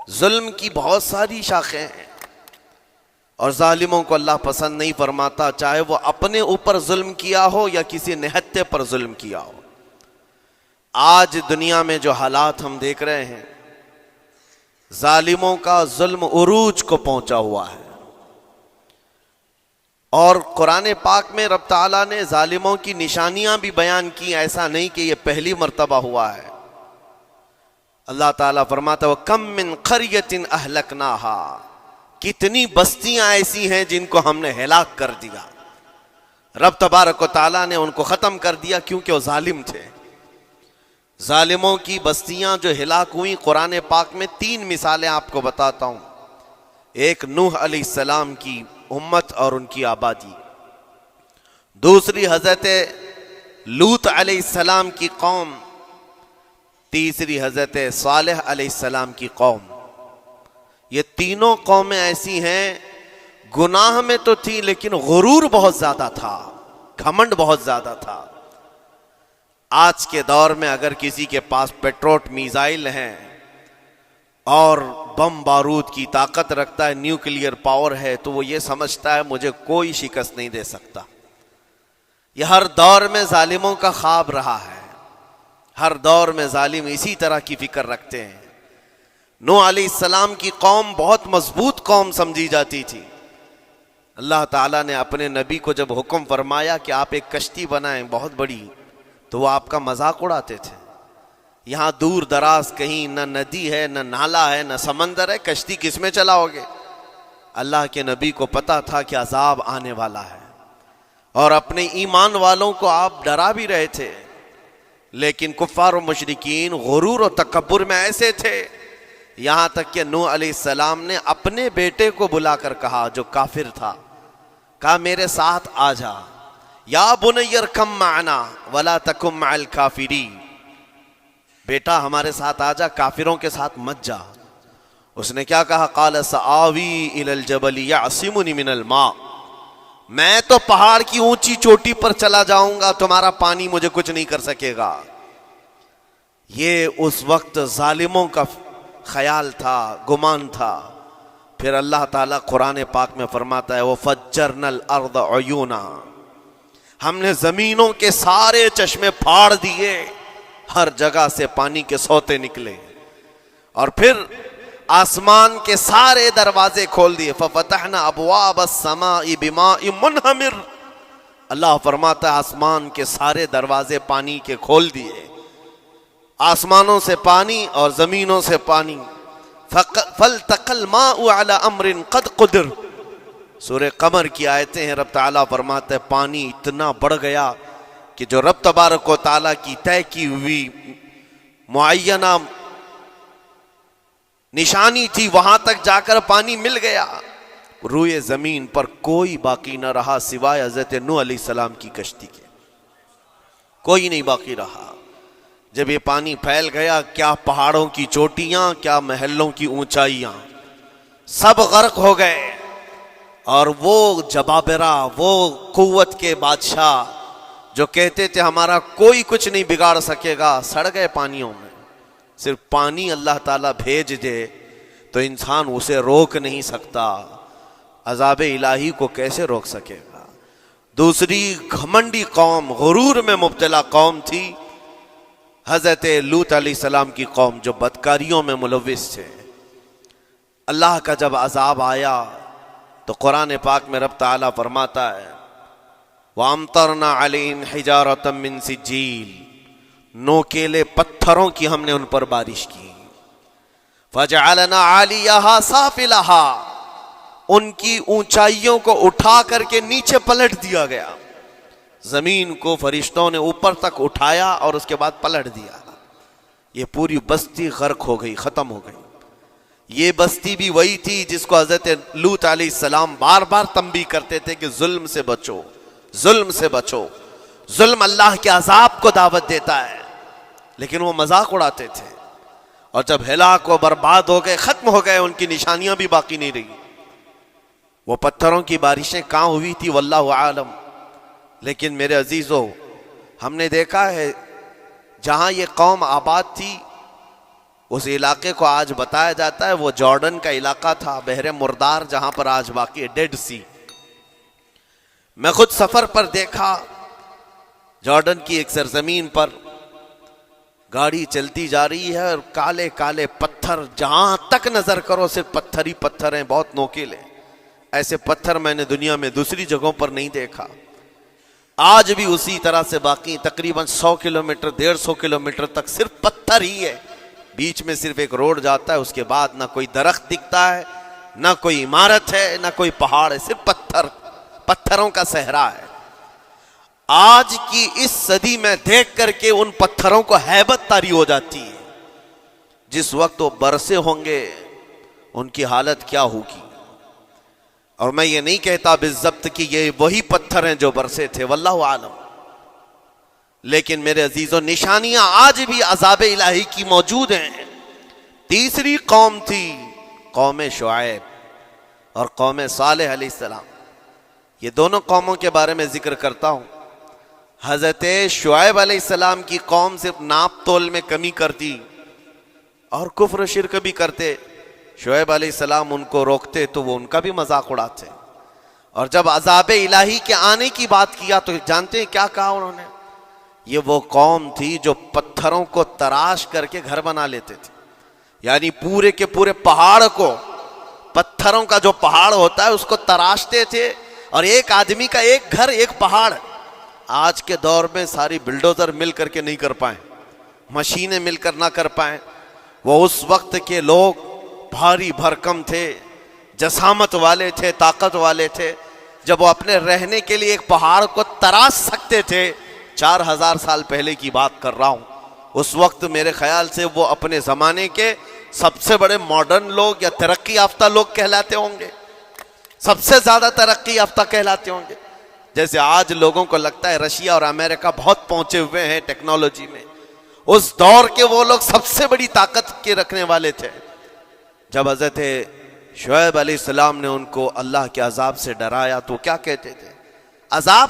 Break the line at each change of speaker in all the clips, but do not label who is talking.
ظلم کی بہت ساری شاخیں ہیں اور ظالموں کو اللہ پسند نہیں فرماتا، چاہے وہ اپنے اوپر ظلم کیا ہو یا کسی نہتے پر ظلم کیا ہو۔ آج دنیا میں جو حالات ہم دیکھ رہے ہیں، ظالموں کا ظلم عروج کو پہنچا ہوا ہے، اور قرآن پاک میں رب تعالیٰ نے ظالموں کی نشانیاں بھی بیان کی، ایسا نہیں کہ یہ پہلی مرتبہ ہوا ہے۔ اللہ تعالیٰ فرماتا ہے وَكَم مِّن قَرْيَةٍ أَهْلَكْنَاهَا، کتنی بستیاں ایسی ہیں جن کو ہم نے ہلاک کر دیا۔ رب تبارک و تعالیٰ نے ان کو ختم کر دیا کیونکہ وہ ظالم تھے۔ ظالموں کی بستیاں جو ہلاک ہوئیں، قرآن پاک میں 3 مثالیں آپ کو بتاتا ہوں۔ ایک نوح علیہ السلام کی امت اور ان کی آبادی، دوسری حضرت لوط علیہ السلام کی قوم، تیسری حضرت صالح علیہ السلام کی قوم۔ یہ تینوں قومیں ایسی ہیں، گناہ میں تو تھی لیکن غرور بہت زیادہ تھا، گھمنڈ بہت زیادہ تھا۔ آج کے دور میں اگر کسی کے پاس پیٹروٹ میزائل ہیں اور بم بارود کی طاقت رکھتا ہے، نیوکلیئر پاور ہے، تو وہ یہ سمجھتا ہے مجھے کوئی شکست نہیں دے سکتا۔ یہ ہر دور میں ظالموں کا خواب رہا ہے، ہر دور میں ظالم اسی طرح کی فکر رکھتے ہیں۔ نوح علیہ السلام کی قوم بہت مضبوط قوم سمجھی جاتی تھی۔ اللہ تعالیٰ نے اپنے نبی کو جب حکم فرمایا کہ آپ ایک کشتی بنائیں بہت بڑی، تو وہ آپ کا مذاق اڑاتے تھے۔ یہاں دور دراز کہیں نہ ندی ہے، نہ نالا ہے، نہ سمندر ہے، کشتی کس میں چلاؤ گے؟ اللہ کے نبی کو پتا تھا کہ عذاب آنے والا ہے، اور اپنے ایمان والوں کو آپ ڈرا بھی رہے تھے، لیکن کفار و مشرکین غرور و تکبر میں ایسے تھے، یہاں تک کہ نوح علیہ السلام نے اپنے بیٹے کو بلا کر کہا، جو کافر تھا، کہا میرے ساتھ آ جا، یا بنی ارکم معنا ولا تکن مع الکافرین، بیٹا ہمارے ساتھ آ جا، کافروں کے ساتھ مت جا۔ اس نے کیا کہا؟ قال سآوی الی الجبل یعصمنی من الماء، میں تو پہاڑ کی اونچی چوٹی پر چلا جاؤں گا، تمہارا پانی مجھے کچھ نہیں کر سکے گا۔ یہ اس وقت ظالموں کا خیال تھا، گمان تھا۔ پھر اللہ تعالیٰ قرآن پاک میں فرماتا ہے وَفَجَّرْنَا الْأَرْضَ عُيُونًا، ہم نے زمینوں کے سارے چشمے پھاڑ دیے، ہر جگہ سے پانی کے سوتے نکلے، اور پھر آسمان کے سارے دروازے کھول دیے۔ فَفَتَحْنَا أَبْوَابَ السَّمَاءِ بِمَاءٍ مُنْهَمِرٍ، اللہ فرماتا ہے آسمان کے سارے دروازے پانی کے کھول دیے، آسمانوں سے پانی اور زمینوں سے پانی۔ فَالْتَقَى الْمَاءُ عَلَى أَمْرٍ قَدْ قُدِرَ، سورہ قمر کی آیتیں ہیں، رب تعالیٰ فرماتا ہے پانی اتنا بڑھ گیا کہ جو رب تبارک و تعالیٰ کی طے کی ہوئی معینہ نشانی تھی وہاں تک جا کر پانی مل گیا، روئے زمین پر کوئی باقی نہ رہا سوائے حضرت نوح علیہ السلام کی کشتی کے، کوئی نہیں باقی رہا۔ جب یہ پانی پھیل گیا، کیا پہاڑوں کی چوٹیاں، کیا محلوں کی اونچائیاں، سب غرق ہو گئے، اور وہ جبابرہ، وہ قوت کے بادشاہ جو کہتے تھے ہمارا کوئی کچھ نہیں بگاڑ سکے گا، سڑ گئے پانیوں میں۔ صرف پانی اللہ تعالیٰ بھیج دے تو انسان اسے روک نہیں سکتا، عذاب الہی کو کیسے روک سکے گا؟ دوسری گھمنڈی قوم، غرور میں مبتلا قوم تھی حضرت لوط علیہ السلام کی قوم، جو بدکاریوں میں ملوث تھے۔ اللہ کا جب عذاب آیا تو قرآن پاک میں رب تعالیٰ فرماتا ہے وَأَمْطَرْنَا عَلَيْهِمْ حِجَارَةً مِّن سِجِّيلٍ، نوکیلے پتھروں کی ہم نے ان پر بارش کی۔ فَجَعَلْنَا عَالِيَهَا سَافِلَهَا، ان کی اونچائیوں کو اٹھا کر کے نیچے پلٹ دیا گیا، زمین کو فرشتوں نے اوپر تک اٹھایا اور اس کے بعد پلٹ دیا، یہ پوری بستی غرق ہو گئی، ختم ہو گئی۔ یہ بستی بھی وہی تھی جس کو حضرت لوط علیہ السلام بار بار تنبیہ کرتے تھے کہ ظلم سے بچو، ظلم سے بچو، ظلم اللہ کے عذاب کو دعوت دیتا ہے، لیکن وہ مذاق اڑاتے تھے، اور جب ہلاک و برباد ہو گئے، ختم ہو گئے، ان کی نشانیاں بھی باقی نہیں رہی۔ وہ پتھروں کی بارشیں کہاں ہوئی تھی واللہ عالم، لیکن میرے عزیزو ہم نے دیکھا ہے جہاں یہ قوم آباد تھی اس علاقے کو آج بتایا جاتا ہے وہ جارڈن کا علاقہ تھا، بحر مردار، جہاں پر آج باقی ہے ڈیڈ سی۔ میں خود سفر پر دیکھا، جارڈن کی ایک سرزمین پر گاڑی چلتی جا رہی ہے اور کالے کالے پتھر، جہاں تک نظر کرو صرف پتھر ہی پتھر ہیں، بہت نوکیلے۔ ایسے پتھر میں نے دنیا میں دوسری جگہوں پر نہیں دیکھا۔ آج بھی اسی طرح سے باقی تقریباً 100 کلومیٹر 150 کلومیٹر تک صرف پتھر ہی ہے، بیچ میں صرف ایک روڈ جاتا ہے، اس کے بعد نہ کوئی درخت دکھتا ہے، نہ کوئی عمارت ہے، نہ کوئی پہاڑ ہے، صرف پتھر، پتھروں کا صحرا ہے۔ آج کی اس صدی میں دیکھ کر کے ان پتھروں کو ہیبت طاری ہو جاتی ہے۔ جس وقت وہ برسے ہوں گے ان کی حالت کیا ہوگی؟ اور میں یہ نہیں کہتا بالضبط کہ یہ وہی پتھر ہیں جو برسے تھے، واللہ عالم، لیکن میرے عزیزوں نشانیاں آج بھی عذاب الہی کی موجود ہیں۔ تیسری قوم تھی قوم شعیب اور قوم صالح علیہ السلام۔ یہ دونوں قوموں کے بارے میں ذکر کرتا ہوں۔ حضرت شعیب علیہ السلام کی قوم صرف ناپ تول میں کمی کرتی اور کفر و شرک بھی کرتے، شعیب علیہ السلام ان کو روکتے تو وہ ان کا بھی مذاق اڑاتے، اور جب عذاب الہی کے آنے کی بات کیا تو جانتے ہیں کیا کہا انہوں نے؟ یہ وہ قوم تھی جو پتھروں کو تراش کر کے گھر بنا لیتے تھے، یعنی پورے کے پورے پہاڑ کو، پتھروں کا جو پہاڑ ہوتا ہے اس کو تراشتے تھے، اور ایک آدمی کا ایک گھر ایک پہاڑ۔ آج کے دور میں ساری بلڈوزر مل کر کے نہیں کر پائیں، مشینیں مل کر نہ کر پائیں، وہ اس وقت کے لوگ بھاری بھرکم تھے، جسامت والے تھے، طاقت والے تھے۔ جب وہ اپنے رہنے کے لیے ایک پہاڑ کو تراش سکتے تھے، 4000 سال پہلے کی بات کر رہا ہوں، اس وقت میرے خیال سے وہ اپنے زمانے کے سب سے بڑے ماڈرن لوگ یا ترقی یافتہ لوگ کہلاتے ہوں گے، سب سے زیادہ ترقی یافتہ کہلاتے ہوں گے۔ جیسے آج لوگوں کو لگتا ہے رشیا اور امریکہ بہت پہنچے ہوئے ہیں ٹیکنالوجی میں، اس دور کے وہ لوگ سب سے بڑی طاقت کے رکھنے والے تھے۔ جب حضرت شعیب علیہ السلام نے ان کو اللہ کے عذاب سے ڈرایا تو کیا کہتے تھے؟ عذاب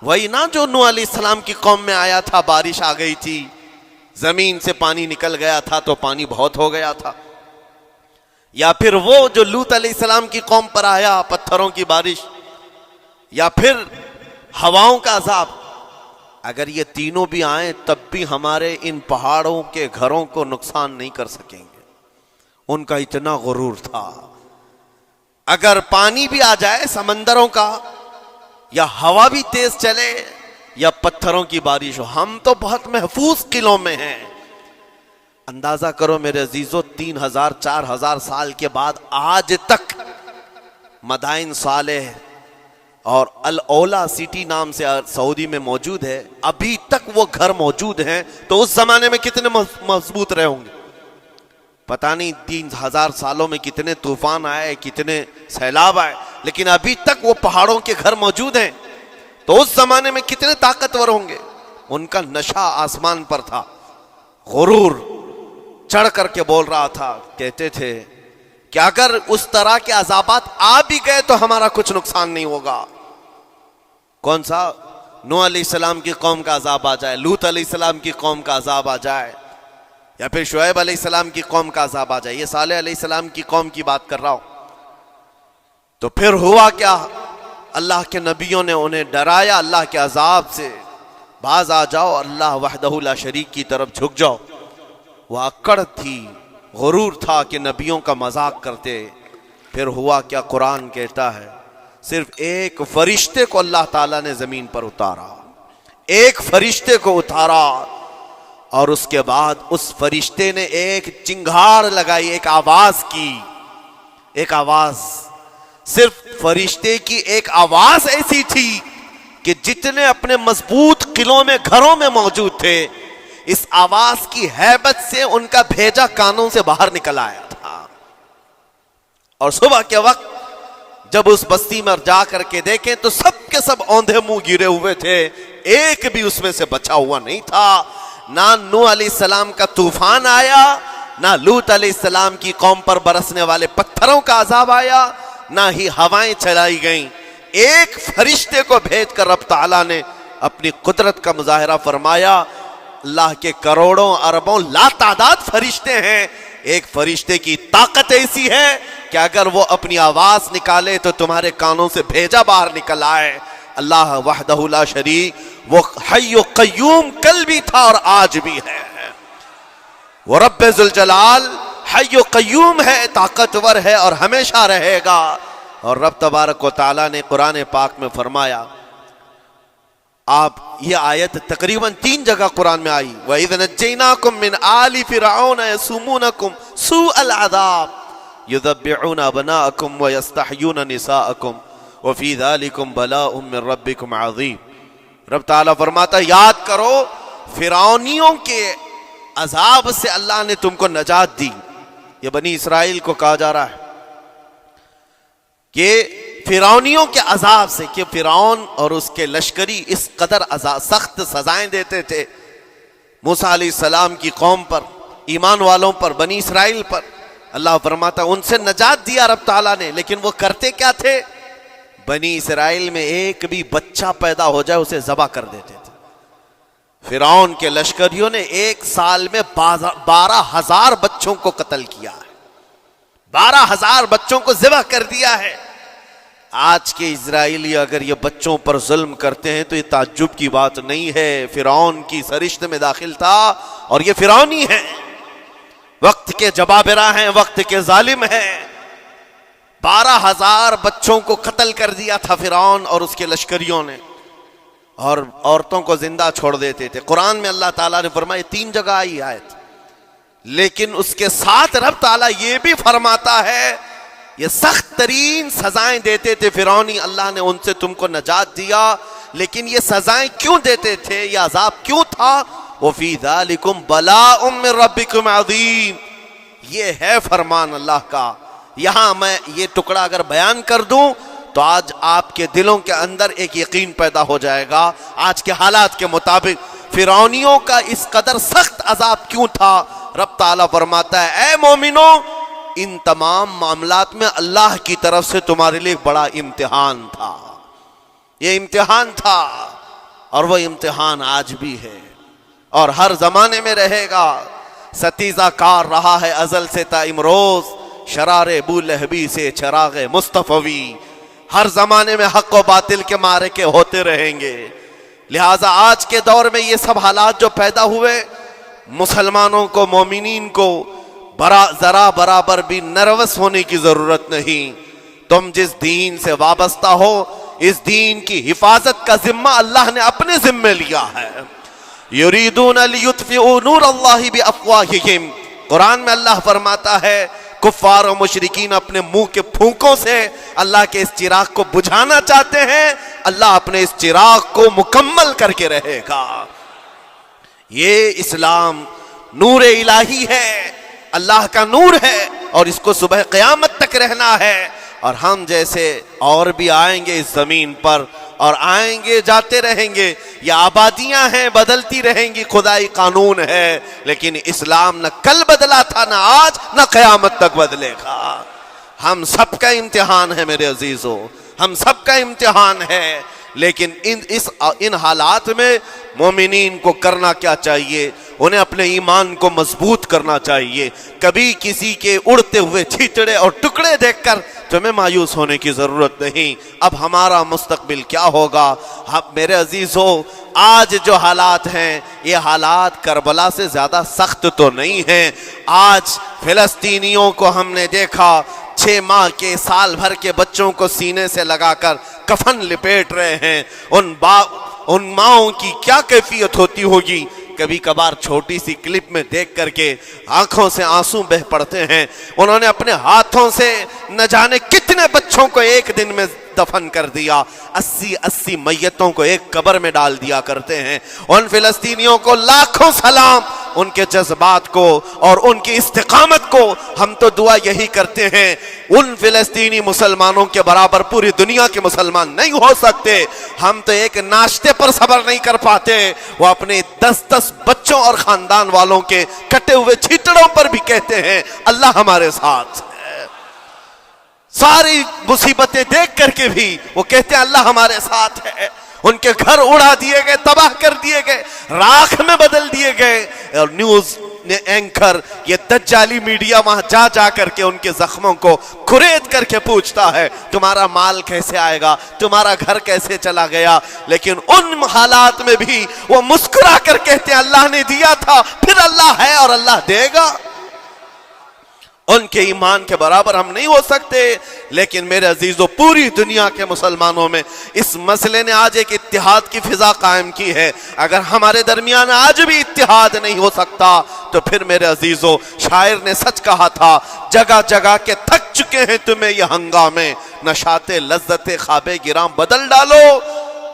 وہی نا جو نوح علیہ السلام کی قوم میں آیا تھا، بارش آ گئی تھی، زمین سے پانی نکل گیا تھا تو پانی بہت ہو گیا تھا، یا پھر وہ جو لوط علیہ السلام کی قوم پر آیا، پتھروں کی بارش، یا پھر ہواؤں کا عذاب۔ اگر یہ تینوں بھی آئیں تب بھی ہمارے ان پہاڑوں کے گھروں کو نقصان نہیں کر سکیں گے، ان کا اتنا غرور تھا۔ اگر پانی بھی آ جائے سمندروں کا، یا ہوا بھی تیز چلے، یا پتھروں کی بارش ہو، ہم تو بہت محفوظ قلعوں میں ہیں۔ اندازہ کرو میرے عزیزو، 3000 4000 سال کے بعد آج تک مدائن صالح اور الاولا سٹی نام سے سعودی میں موجود ہے، ابھی تک وہ گھر موجود ہیں، تو اس زمانے میں کتنے مضبوط رہے ہوں گے؟ پتہ نہیں 3000 سالوں میں کتنے طوفان آئے، کتنے سیلاب آئے، لیکن ابھی تک وہ پہاڑوں کے گھر موجود ہیں، تو اس زمانے میں کتنے طاقتور ہوں گے؟ ان کا نشہ آسمان پر تھا، غرور چڑھ کر کے بول رہا تھا، کہتے تھے کہ اگر اس طرح کے عذابات آ بھی گئے تو ہمارا کچھ نقصان نہیں ہوگا۔ کون سا؟ نوح علیہ السلام کی قوم کا عذاب آ جائے، لوط علیہ السلام کی قوم کا عذاب آ جائے، یا پھر شعیب علیہ السلام کی قوم کا عذاب آ جائے، یہ صالح علیہ السلام کی قوم کی بات کر رہا ہوں۔ تو پھر ہوا کیا؟ اللہ کے نبیوں نے انہیں ڈرایا اللہ کے عذاب سے، باز آ جاؤ، اللہ وحدہ لا شریک کی طرف جھک جاؤ۔ وہ اکڑ تھی، غرور تھا کہ نبیوں کا مذاق کرتے۔ پھر ہوا کیا؟ قرآن کہتا ہے صرف ایک فرشتے کو اللہ تعالیٰ نے زمین پر اتارا، ایک فرشتے کو اتارا، اور اس کے بعد اس فرشتے نے ایک چنگھاڑ لگائی، ایک آواز کی، ایک آواز، صرف فرشتے کی ایک آواز ایسی تھی کہ جتنے اپنے مضبوط قلعوں میں گھروں میں موجود تھے، اس آواز کی ہیبت سے ان کا بھیجا کانوں سے باہر نکل آیا تھا۔ اور صبح کے وقت جب اس بستی میں جا کر کے دیکھیں تو سب کے سب اوندھے منہ گرے ہوئے تھے، ایک بھی اس میں سے بچا ہوا نہیں تھا۔ نہ نوح علیہ السلام کا طوفان آیا، نہ لوط علیہ السلام کی قوم پر برسنے والے پتھروں کا عذاب آیا، نہ ہی ہوائیں چلائی گئیں۔ ایک فرشتے کو بھیج کر رب تعالیٰ نے اپنی قدرت کا مظاہرہ فرمایا، اللہ کے کروڑوں اربوں لاتعداد فرشتے ہیں، ایک فرشتے کی طاقت ایسی ہے کہ اگر وہ اپنی آواز نکالے تو تمہارے کانوں سے بھیجا باہر نکل آئے۔ اللہ وحدہ لا شریک، وہ حی و قیوم کل بھی تھا اور آج بھی ہے، وہ رب ذوالجلال حی و قیوم ہے، طاقتور ہے اور ہمیشہ رہے گا۔ اور رب تبارک و تعالیٰ نے قرآن پاک میں فرمایا، آپ یہ آیت تقریباً 3 جگہ قرآن میں آئی، وَإِذْ نَجَّيْنَاكُمْ مِنْ آلِ فِرْعَوْنَ يَسُومُونَكُمْ سُوءَ الْعَذَابِ يُذَبِّحُونَ أَبْنَاءَكُمْ وَيَسْتَحْيُونَ نِسَاءَكُمْ وَفِي ذَلِكُمْ بَلَاءٌ مِّن رَبِّكُمْ عَظِيمٌ۔ رب تعالیٰ فرماتا ہے یاد کرو فرعونیوں کے عذاب سے اللہ نے تم کو نجات دی۔ یہ بنی اسرائیل کو کہا جا رہا ہے کہ فرعونیوں کے عذاب سے، کہ فرعون اور اس کے لشکری اس قدر سخت سزائیں دیتے تھے موسیٰ علیہ السلام کی قوم پر، ایمان والوں پر، بنی اسرائیل پر۔ اللہ فرماتا ان سے نجات دیا رب تعالیٰ نے، لیکن وہ کرتے کیا تھے؟ بنی اسرائیل میں ایک بھی بچہ پیدا ہو جائے اسے ذبح کر دیتے تھے۔ فرعون کے لشکریوں نے 1 سال میں 12,000 بچوں کو قتل کیا ہے، 12,000 بچوں کو ذبح کر دیا ہے۔ آج کے اسرائیلی اگر یہ بچوں پر ظلم کرتے ہیں تو یہ تعجب کی بات نہیں ہے، فرعون کی سرشت میں داخل تھا اور یہ فرعونی ہے، وقت کے جبابرہ ہیں، وقت کے ظالم ہیں۔ 12,000 بچوں کو قتل کر دیا تھا فرعون اور اس کے لشکریوں نے، اور عورتوں کو زندہ چھوڑ دیتے تھے۔ قرآن میں اللہ تعالیٰ نے فرمایا 3 جگہ آئی آیت، لیکن اس کے ساتھ رب تعالیٰ یہ بھی فرماتا ہے یہ سخت ترین سزائیں دیتے تھے فرعونی، اللہ نے ان سے تم کو نجات دیا، لیکن یہ سزائیں کیوں دیتے تھے، یہ عذاب کیوں تھا؟ وَفِي ذَلِكُمْ بَلَاءٌ مِّن رَبِّكُمْ عَظِيمٌ، یہ ہے فرمان اللہ کا۔ یہاں میں یہ ٹکڑا اگر بیان کر دوں تو آج آپ کے دلوں کے اندر ایک یقین پیدا ہو جائے گا، آج کے حالات کے مطابق فرعونیوں کا اس قدر سخت عذاب کیوں تھا۔ رب تعالیٰ فرماتا ہے اے مومنوں، ان تمام معاملات میں اللہ کی طرف سے تمہارے لیے بڑا امتحان تھا، یہ امتحان تھا اور وہ امتحان آج بھی ہے اور ہر زمانے میں رہے گا۔ ستیزہ کار رہا ہے ازل سے تا امروز، شرار ابو لہبی سے چراغ مصطفی، ہر زمانے میں حق و باطل کے معرکے ہوتے رہیں گے۔ لہٰذا آج کے دور میں یہ سب حالات جو پیدا ہوئے، مسلمانوں کو، مومنین کو ذرا برابر بھی نروس ہونے کی ضرورت نہیں۔ تم جس دین سے وابستہ ہو، اس دین کی حفاظت کا ذمہ اللہ نے اپنے ذمے لیا ہے۔ یریدون لیطفئوا نور اللہ بافواہہم، قرآن میں اللہ فرماتا ہے کفار و مشرکین اپنے منہ کے پھونکوں سے اللہ کے اس چراغ کو بجھانا چاہتے ہیں، اللہ اپنے اس چراغ کو مکمل کر کے رہے گا۔ یہ اسلام نور الہی ہے، اللہ کا نور ہے، اور اس کو صبح قیامت تک رہنا ہے۔ اور ہم جیسے اور بھی آئیں گے اس زمین پر، اور آئیں گے جاتے رہیں گے، یہ آبادیاں ہیں بدلتی رہیں گی، خدائی قانون ہے، لیکن اسلام نہ کل بدلا تھا، نہ آج، نہ قیامت تک بدلے گا۔ ہم سب کا امتحان ہے میرے عزیزو، ہم سب کا امتحان ہے، لیکن ان حالات میں مومنین کو کرنا کیا چاہیے؟ انہیں اپنے ایمان کو مضبوط کرنا چاہیے۔ کبھی کسی کے اڑتے ہوئے چھیٹڑے اور ٹکڑے دیکھ کر تمہیں مایوس ہونے کی ضرورت نہیں۔ اب ہمارا مستقبل کیا ہوگا؟ میرے عزیزو، آج جو حالات ہیں یہ حالات کربلا سے زیادہ سخت تو نہیں ہیں۔ آج فلسطینیوں کو ہم نے دیکھا 6 ماہ کے، سال بھر کے بچوں کو سینے سے لگا کر کفن لپیٹ رہے ہیں۔ ان ماؤں کی کیا کیفیت ہوتی ہوگی؟ کبھی کبھار چھوٹی سی کلپ میں دیکھ کر کے آنکھوں سے آنسو بہ پڑتے ہیں۔ انہوں نے اپنے ہاتھوں سے نہ جانے کتنے بچوں کو ایک دن میں دفن کر دیا، 80 میتوں کو ایک قبر میں ڈال دیا کرتے ہیں۔ ان فلسطینیوں کو لاکھوں سلام، ان کے جذبات کو اور ان کی استقامت کو ہم تو دعا یہی کرتے ہیں، ان فلسطینی مسلمانوں کے برابر پوری دنیا کے مسلمان نہیں ہو سکتے۔ ہم تو ایک ناشتے پر صبر نہیں کر پاتے، وہ اپنے 10 بچوں اور خاندان والوں کے کٹے ہوئے چھیٹڑوں پر بھی کہتے ہیں اللہ ہمارے ساتھ ہے۔ ساری مصیبتیں دیکھ کر کے بھی وہ کہتے ہیں اللہ ہمارے ساتھ ہے۔ ان کے گھر اڑا دیے گئے، تباہ کر دیے گئے، راکھ میں بدل دیے گئے، اور نیوز اینکر یہ دجالی میڈیا وہاں جا جا کر کے ان کے زخموں کو کھرید کر کے پوچھتا ہے تمہارا مال کیسے آئے گا، تمہارا گھر کیسے چلا گیا، لیکن ان حالات میں بھی وہ مسکرا کر کہتے ہیں اللہ نے دیا تھا، پھر اللہ ہے اور اللہ دے گا۔ ان کے ایمان کے برابر ہم نہیں ہو سکتے، لیکن میرے عزیزو پوری دنیا کے مسلمانوں میں اس مسئلے نے آج ایک اتحاد کی فضا قائم کی ہے۔ اگر ہمارے درمیان آج بھی اتحاد نہیں ہو سکتا تو پھر میرے عزیزو شاعر نے سچ کہا تھا، جگہ جگہ کے تھک چکے ہیں تمہیں یہ ہنگامے، نشاط لذت خواب گرام بدل ڈالو،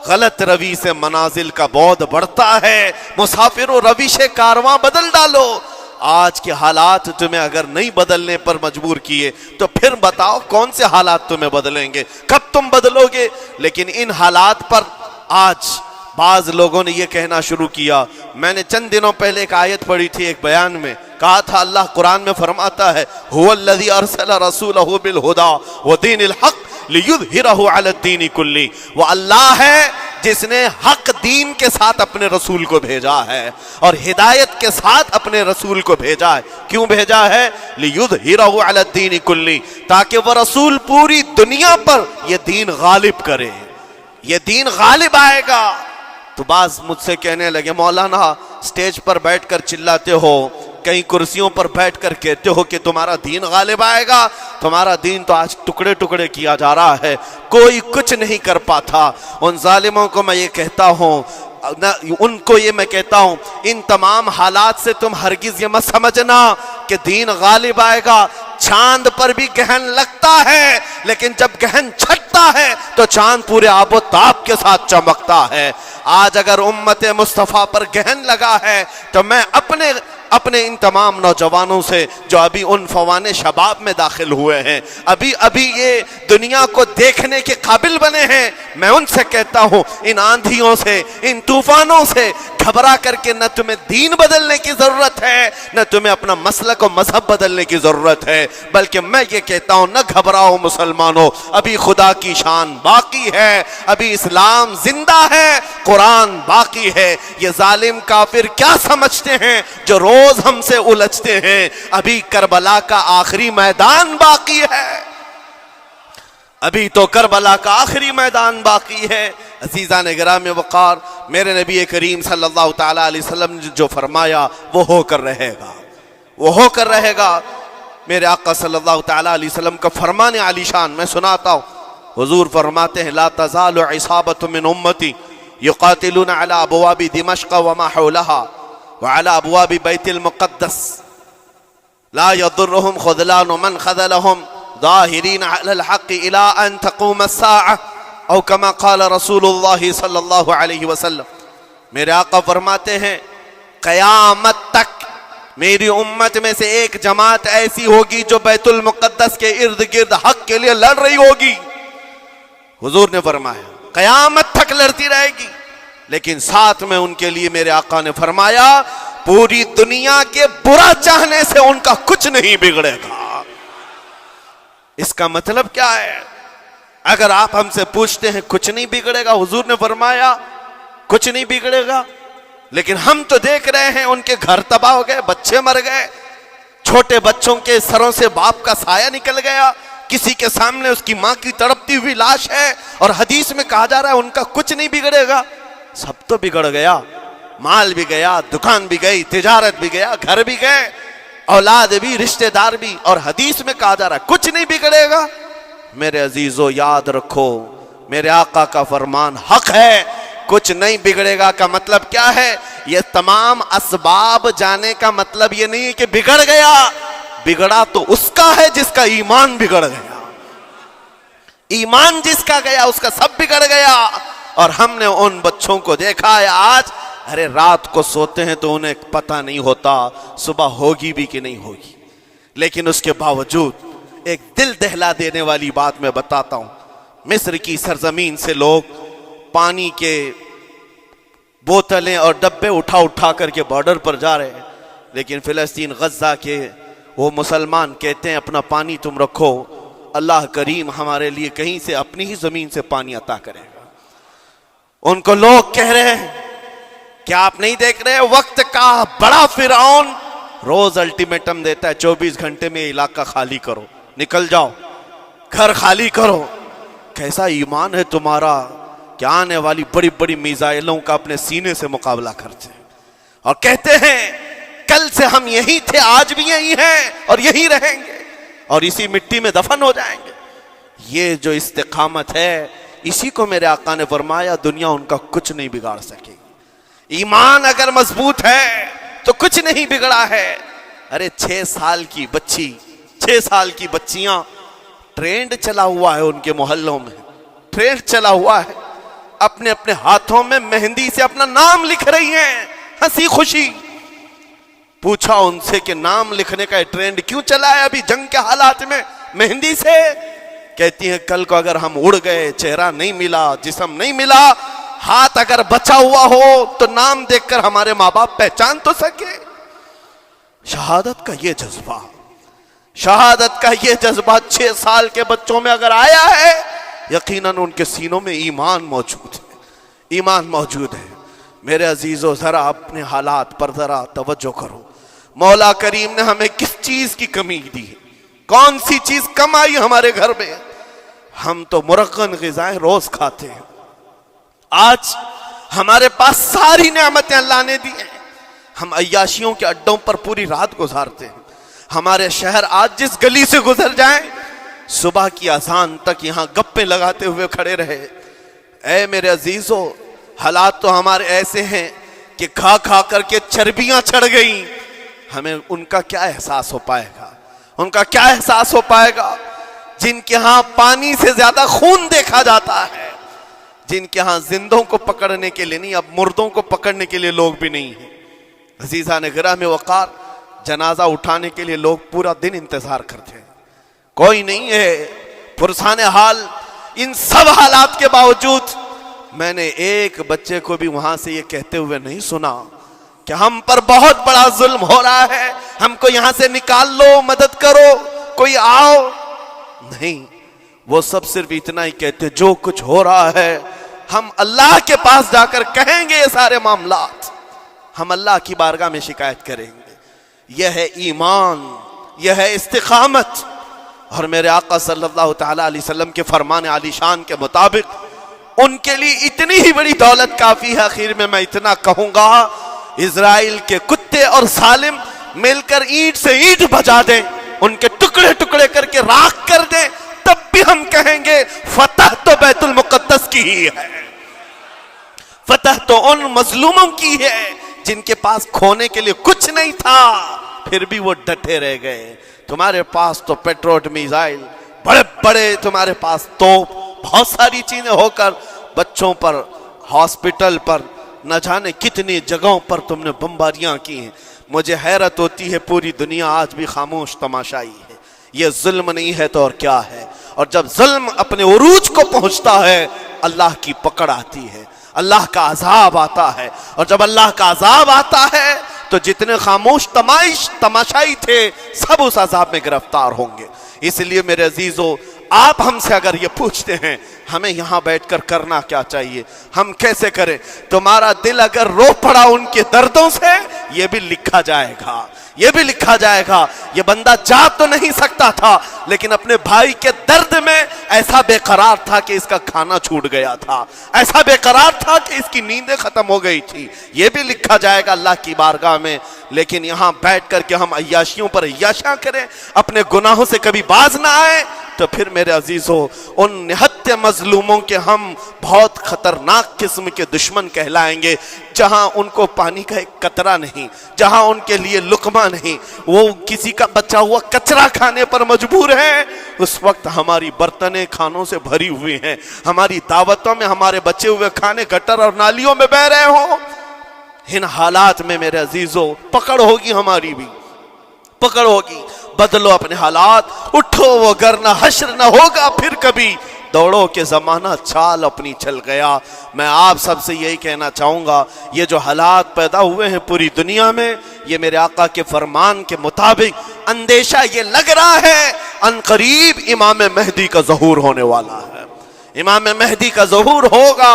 غلط روی سے منازل کا بعد بڑھتا ہے، مسافر و روش کارواں بدل ڈالو۔ آج کے حالات تمہیں اگر نہیں بدلنے پر مجبور کیے تو پھر بتاؤ کون سے حالات تمہیں بدلیں گے، کب تم بدلو گے؟ لیکن ان حالات پر آج بعض لوگوں نے یہ کہنا شروع کیا۔ میں نے چند دنوں پہلے ایک آیت پڑھی تھی، ایک بیان میں کہا تھا اللہ قرآن میں فرماتا ہے هو الذی ارسل رسولہ بالہدی ودین الحق لیظہرہ علی الدین کلہ، وہ اللہ ہے جس نے حق دین کے ساتھ اپنے رسول کو بھیجا ہے اور ہدایت کے ساتھ اپنے رسول کو بھیجا ہے۔ کیوں بھیجا ہے؟ لیظہرہ علی الدین کلہ، تاکہ وہ رسول پوری دنیا پر یہ دین غالب کرے، یہ دین غالب آئے گا۔ تو بعض مجھ سے کہنے لگے مولانا سٹیج پر بیٹھ کر چلاتے ہو، کئی کرسیوں پر بیٹھ کر کہتے ہو کہ تمہارا دین غالب آئے گا، تمہارا دین تو آج ٹکڑے ٹکڑے کیا جا رہا ہے، کوئی کچھ نہیں کر پاتا۔ ان ظالموں کو میں یہ کہتا ہوں، ان کو یہ میں کہتا ہوں، ان تمام حالات سے تم ہرگز یہ مت سمجھنا کہ دین غالب آئے گا۔ چاند پر بھی گہن لگتا ہے، لیکن جب گہن چھٹتا ہے تو چاند پورے آب و تاب کے ساتھ چمکتا ہے۔ آج اگر امت مصطفیٰ پر گہن لگا ہے تو میں اپنے ان تمام نوجوانوں سے جو ابھی ان فوان شباب میں داخل ہوئے ہیں، ابھی یہ دنیا کو دیکھنے کے قابل بنے ہیں، میں ان سے کہتا ہوں ان آندھیوں سے، ان طوفانوں سے گھبرا کر کے نہ تمہیں دین بدلنے کی ضرورت ہے، نہ تمہیں اپنا مسلک و مذہب بدلنے کی ضرورت ہے، بلکہ میں یہ کہتا ہوں نہ گھبراؤ مسلمانوں، ابھی خدا کی شان باقی ہے، ابھی اسلام زندہ ہے، قرآن باقی ہے۔ یہ ظالم کافر کیا سمجھتے ہیں جو روز ہم سے الجھتے ہیں؟ ابھی کربلا کا آخری میدان باقی ہے، ابھی تو کربلا کا آخری میدان باقی ہے۔ عزیزان گرامی وقار، میرے نبی کریم صلی اللہ تعالی علیہ وسلم نے جو فرمایا وہ ہو کر رہے گا، وہ ہو کر رہے گا۔ میرے آقا صلی اللہ تعالی علیہ وسلم کا فرمان عالی شان میں سناتا ہوں۔ حضور فرماتے ہیں لا تزال عصابۃ من امتی یقاتلون علی ابواب دمشق وما حولها وعلى ابواب بیت المقدس لا يضرهم خذلان من خذلهم ظاہرین علی الحق الى ان تقوم الساعة او کما قال رسول اللہ صلی اللہ علیہ وسلم۔ میرے آقا فرماتے ہیں قیامت تک میری امت میں سے ایک جماعت ایسی ہوگی جو بیت المقدس کے ارد گرد حق کے لیے لڑ رہی ہوگی۔ حضور نے فرمایا قیامت تک لڑتی رہے گی، لیکن ساتھ میں ان کے لیے میرے آقا نے فرمایا پوری دنیا کے برا چاہنے سے ان کا کچھ نہیں بگڑے گا۔ اس کا مطلب کیا ہے؟ اگر آپ ہم سے پوچھتے ہیں کچھ نہیں بگڑے گا، حضور نے فرمایا کچھ نہیں بگڑے گا، لیکن ہم تو دیکھ رہے ہیں ان کے گھر تباہ ہو گئے، بچے مر گئے، چھوٹے بچوں کے سروں سے باپ کا سایہ نکل گیا، کسی کے سامنے اس کی ماں کی تڑپتی ہوئی لاش ہے، اور حدیث میں کہا جا رہا ہے ان کا کچھ نہیں بگڑے گا۔ سب تو بگڑ گیا، مال بھی گیا، دکان بھی گئی، تجارت بھی گیا، گھر بھی گئے، اولاد بھی، رشتہ دار بھی، اور حدیث میں کہا جا رہا ہے کچھ نہیں بگڑے گا۔ میرے عزیزو یاد رکھو میرے آقا کا فرمان حق ہے، کچھ نہیں بگڑے گا کا مطلب کیا ہے؟ یہ تمام اسباب جانے کا مطلب یہ نہیں ہے کہ بگڑ گیا، بگڑا تو اس کا ہے جس کا ایمان بگڑ گیا، ایمان جس کا گیا اس کا سب بگڑ گیا۔ اور ہم نے ان بچوں کو دیکھا ہے آج، ارے رات کو سوتے ہیں تو انہیں پتہ نہیں ہوتا صبح ہوگی بھی کہ نہیں ہوگی، لیکن اس کے باوجود ایک دل دہلا دینے والی بات میں بتاتا ہوں۔ مصر کی سرزمین سے لوگ پانی کے بوتلیں اور ڈبے اٹھا کر کے بارڈر پر جا رہے ہیں، لیکن فلسطین غزہ کے وہ مسلمان کہتے ہیں اپنا پانی تم رکھو، اللہ کریم ہمارے لیے کہیں سے اپنی ہی زمین سے پانی عطا کرے گا۔ ان کو لوگ کہہ رہے ہیں کہ آپ نہیں دیکھ رہے وقت کا بڑا فرعون روز الٹیمیٹم دیتا ہے 24 گھنٹے میں علاقہ خالی کرو، نکل جاؤ، گھر خالی کرو۔ کیسا ایمان ہے تمہارا کہ آنے والی بڑی بڑی میزائلوں کا اپنے سینے سے مقابلہ کرتے ہیں اور کہتے ہیں کل سے ہم یہی تھے، آج بھی یہی ہیں اور یہی رہیں گے اور اسی مٹی میں دفن ہو جائیں گے۔ یہ جو استقامت ہے، اسی کو میرے آقا نے فرمایا دنیا ان کا کچھ نہیں بگاڑ سکے گی۔ ایمان اگر مضبوط ہے تو کچھ نہیں بگڑا ہے۔ ارے 6 سال کی بچی، 6 سال کی بچیاں، ٹرینڈ چلا ہوا ہے ان کے محلوں میں، ٹرینڈ چلا ہوا ہے، اپنے اپنے ہاتھوں میں مہندی سے اپنا نام لکھ رہی ہیں ہنسی خوشی۔ پوچھا ان سے کہ نام لکھنے کا ٹرینڈ کیوں چلا ہے ابھی جنگ کے حالات میں مہندی سے؟ کہتی ہیں کل کو اگر ہم اڑ گئے، چہرہ نہیں ملا، جسم نہیں ملا، ہاتھ اگر بچا ہوا ہو تو نام دیکھ کر ہمارے ماں باپ پہچان تو سکے۔ شہادت کا یہ جذبہ، شہادت کا یہ جذبہ 6 سال کے بچوں میں اگر آیا ہے، یقیناً ان کے سینوں میں ایمان موجود ہے، ایمان موجود ہے۔ میرے عزیزو ذرا اپنے حالات پر ذرا توجہ کرو۔ مولا کریم نے ہمیں کس چیز کی کمی دی ہے؟ کون سی چیز کم آئی ہمارے گھر میں؟ ہم تو مرغن غذائیں روز کھاتے ہیں۔ آج ہمارے پاس ساری نعمتیں اللہ نے دی ہیں، ہم عیاشیوں کے اڈوں پر پوری رات گزارتے ہیں۔ ہمارے شہر آج جس گلی سے گزر جائیں، صبح کی اذان تک یہاں گپے لگاتے ہوئے کھڑے رہے۔ اے میرے عزیزو، حالات تو ہمارے ایسے ہیں کہ کھا کھا کر کے چربیاں چڑھ گئیں۔ ہمیں ان کا کیا احساس ہو پائے گا؟ ان کا کیا احساس ہو پائے گا جن کے ہاں پانی سے زیادہ خون دیکھا جاتا ہے، جن کے ہاں زندوں کو پکڑنے کے لیے نہیں، اب مردوں کو پکڑنے کے لیے لوگ بھی نہیں ہیں۔ عزیزان گرامی وقار، جنازہ اٹھانے کے لیے لوگ پورا دن انتظار کرتے ہیں، کوئی نہیں ہے۔ پرسان حال ان سب حالات کے باوجود میں نے ایک بچے کو بھی وہاں سے یہ کہتے ہوئے نہیں سنا کہ ہم پر بہت بڑا ظلم ہو رہا ہے، ہم کو یہاں سے نکال لو، مدد کرو، کوئی آؤ۔ نہیں، وہ سب صرف اتنا ہی کہتے جو کچھ ہو رہا ہے ہم اللہ کے پاس جا کر کہیں گے، یہ سارے معاملات ہم اللہ کی بارگاہ میں شکایت کریں گے۔ یہ ہے ایمان، یہ ہے استقامت۔ اور میرے آقا صلی اللہ تعالی علیہ وسلم کے فرمان عالی شان کے مطابق ان کے لیے اتنی ہی بڑی دولت کافی ہے۔ آخر میں میں اتنا کہوں گا، اسرائیل کے کتے اور ظالم مل کر اینٹ سے اینٹ بجا دیں، ان کے ٹکڑے ٹکڑے کر کے راکھ کر دیں، تب بھی ہم کہیں گے فتح تو بیت المقدس کی ہی ہے، فتح تو ان مظلوموں کی ہے جن کے پاس کھونے کے لیے کچھ نہیں تھا، پھر بھی وہ ڈٹے رہ گئے۔ تمہارے پاس تو پیٹروٹ میزائل، بڑے بڑے تمہارے پاس توپ، بہت ساری چیزیں ہو کر بچوں پر، ہاسپٹل پر، نہ جانے کتنی جگہوں پر تم نے بمباریاں کی ہیں۔ مجھے حیرت ہوتی ہے پوری دنیا آج بھی خاموش تماشائی ہے۔ یہ ظلم نہیں ہے تو اور کیا ہے؟ اور جب ظلم اپنے عروج کو پہنچتا ہے، اللہ کی پکڑ آتی ہے، اللہ کا عذاب آتا ہے، اور جب اللہ کا عذاب آتا ہے تو جتنے خاموش تماشائی تھے سب اس عذاب میں گرفتار ہوں گے۔ اس لیے میرے عزیزو، آپ ہم سے اگر یہ پوچھتے ہیں ہمیں یہاں بیٹھ کر کرنا کیا چاہیے، ہم کیسے کریں؟ تمہارا دل اگر رو پڑا ان کے دردوں سے، یہ بھی لکھا جائے گا، یہ بھی لکھا جائے گا۔ یہ بندہ جا تو نہیں سکتا تھا، لیکن اپنے بھائی کے درد میں ایسا بے قرار تھا کہ اس کا کھانا چھوٹ گیا تھا، ایسا بے قرار تھا کہ اس کی نیندیں ختم ہو گئی تھی۔ یہ بھی لکھا جائے گا اللہ کی بارگاہ میں۔ لیکن یہاں بیٹھ کر کے ہم عیاشیوں پر عیاشیاں کریں، اپنے گناہوں سے کبھی باز نہ آئے، تو پھر میرے عزیزو ان نہتے مظلوموں کے ہم بہت خطرناک قسم کے دشمن کہلائیں گے، جہاں ان کو پانی کا ایک قطرہ نہیں، جہاں ان کے لیے لقمہ نہیں، وہ کسی کا بچا ہوا کچرا کھانے پر مجبور ہیں۔ اس وقت ہماری برتنیں کھانوں سے بھری ہوئی ہیں، ہماری دعوتوں میں ہمارے بچے ہوئے کھانے گٹر اور نالیوں میں بہ رہے ہوں۔ ان حالات میں میرے عزیزو پکڑ ہوگی، ہماری بھی پکڑ ہوگی۔ بدلو اپنے حالات، اٹھو وگرنہ حشر نہ ہوگا پھر کبھی، دوڑو کہ زمانہ چال اپنی چل گیا۔ میں آپ سب سے یہی کہنا چاہوں گا، یہ جو حالات پیدا ہوئے ہیں پوری دنیا میں، یہ میرے آقا کے فرمان کے مطابق اندیشہ یہ لگ رہا ہے ان قریب امام مہدی کا ظہور ہونے والا ہے، امام مہدی کا ظہور ہوگا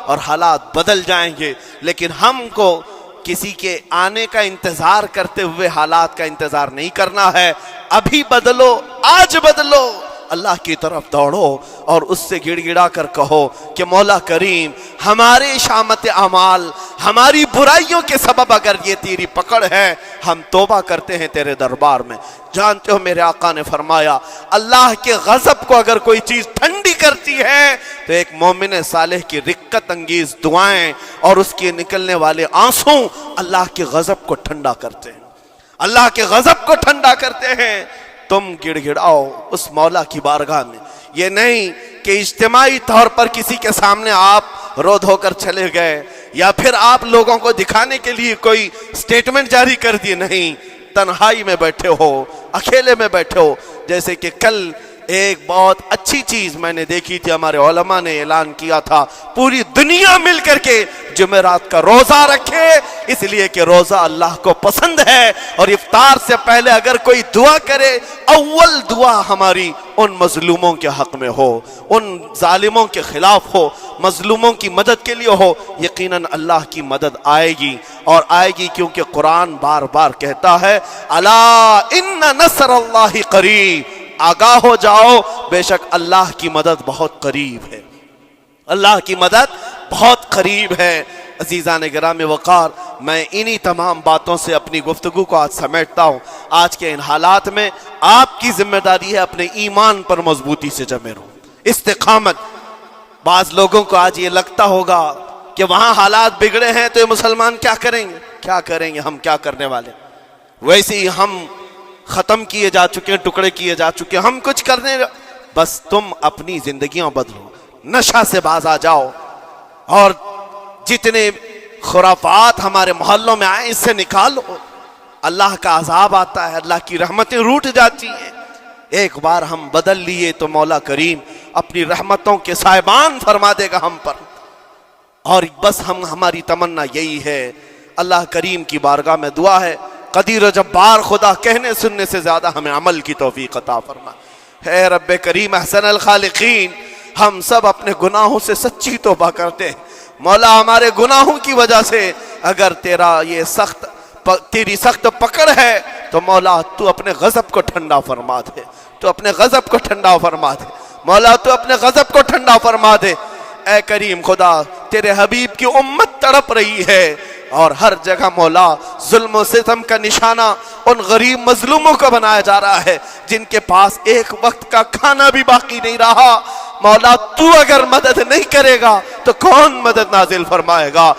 اور حالات بدل جائیں گے، لیکن ہم کو کسی کے آنے کا انتظار کرتے ہوئے حالات کا انتظار نہیں کرنا ہے۔ ابھی بدلو، آج بدلو، اللہ کی طرف دوڑو اور اس سے گڑ گڑا کر کہو کہ مولا کریم ہمارے شامت اعمال، ہماری برائیوں کے سبب اگر یہ تیری پکڑ ہے، ہم توبہ کرتے ہیں تیرے دربار میں۔ جانتے ہو میرے آقا نے فرمایا اللہ کے غضب کو اگر کوئی چیز ٹھنڈی کرتی ہے تو ایک مومن صالح کی رقت انگیز دعائیں اور اس کے نکلنے والے آنسوں اللہ کے غضب کو ٹھنڈا کرتے ہیں، اللہ کے غضب کو ٹھنڈا کرتے ہیں۔ تم گڑ گڑاؤ اس مولا کی بارگاہ میں، یہ نہیں کہ اجتماعی طور پر کسی کے سامنے آپ رو دھو کر چلے گئے یا پھر آپ لوگوں کو دکھانے کے لیے کوئی سٹیٹمنٹ جاری کر دی، نہیں، تنہائی میں بیٹھے ہو، اکیلے میں بیٹھے ہو۔ جیسے کہ کل ایک بہت اچھی چیز میں نے دیکھی تھی، ہمارے علماء نے اعلان کیا تھا پوری دنیا مل کر کے جمعرات کا روزہ رکھے، اس لیے کہ روزہ اللہ کو پسند ہے، اور افطار سے پہلے اگر کوئی دعا کرے، اول دعا ہماری ان مظلوموں کے حق میں ہو، ان ظالموں کے خلاف ہو، مظلوموں کی مدد کے لیے ہو، یقیناً اللہ کی مدد آئے گی، اور آئے گی کیونکہ قرآن بار بار کہتا ہے الا ان نصر اللہ قریب، آگاہ ہو جاؤ بے شک اللہ کی مدد بہت قریب ہے، اللہ کی مدد بہت قریب ہے۔ عزیزان گرامی وقار، میں انہی تمام باتوں سے اپنی گفتگو کو آج سمیٹتا ہوں۔ آج کے ان حالات میں آپ کی ذمہ داری ہے اپنے ایمان پر مضبوطی سے جمے رہو، استقامت۔ بعض لوگوں کو آج یہ لگتا ہوگا کہ وہاں حالات بگڑے ہیں تو یہ مسلمان کیا کریں گے، کیا کریں گے، ہم کیا کرنے والے، ویسے ہی ہم ختم کیے جا چکے ہیں، ٹکڑے کیے جا چکے ہیں، ہم کچھ کرنے۔ بس تم اپنی زندگیاں بدلو، نشہ سے باز آ جاؤ، اور جتنے خرافات ہمارے محلوں میں آئے اس سے نکالو۔ اللہ کا عذاب آتا ہے، اللہ کی رحمتیں روٹ جاتی ہیں۔ ایک بار ہم بدل لیے تو مولا کریم اپنی رحمتوں کے سائبان فرما دے گا ہم پر، اور بس ہماری تمنا یہی ہے۔ اللہ کریم کی بارگاہ میں دعا ہے قدیر و جبار خدا کہنے سننے سے زیادہ ہمیں عمل کی توفیق عطا فرما۔ اے رب کریم احسن الخالقین، ہم سب اپنے گناہوں سے سچی توبہ کرتے ہیں مولا، ہمارے گناہوں کی وجہ سے اگر تیری سخت پکڑ ہے تو مولا تو اپنے غضب کو ٹھنڈا فرما دے، تو اپنے غضب کو ٹھنڈا فرما دے مولا، تو اپنے غضب کو ٹھنڈا فرما دے۔ اے کریم خدا، تیرے حبیب کی امت تڑپ رہی ہے، اور ہر جگہ مولا ظلم و ستم کا نشانہ ان غریب مظلوموں کو بنایا جا رہا ہے جن کے پاس ایک وقت کا کھانا بھی باقی نہیں رہا۔ مولا تو اگر مدد نہیں کرے گا تو کون مدد نازل فرمائے گا؟